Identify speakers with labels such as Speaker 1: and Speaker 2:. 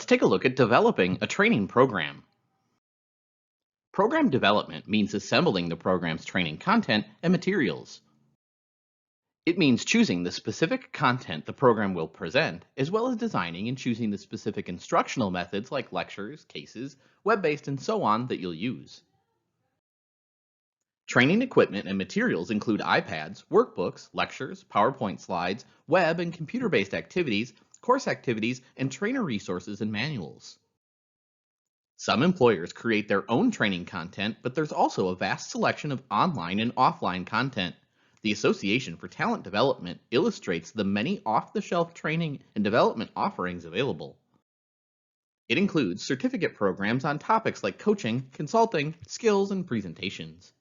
Speaker 1: Let's take a look at developing a training program. Program development means assembling the program's training content and materials. It means choosing the specific content the program will present, as well as designing and choosing the specific instructional methods like lectures, cases, web-based, and so on that you'll use. Training equipment and materials include iPads, workbooks, lectures, PowerPoint slides, web and computer-based activities, course activities, and trainer resources and manuals. Some employers create their own training content, but there's also a vast selection of online and offline content. The Association for Talent Development illustrates the many off the shelf training and development offerings available. It includes certificate programs on topics like coaching, consulting, skills, and presentations.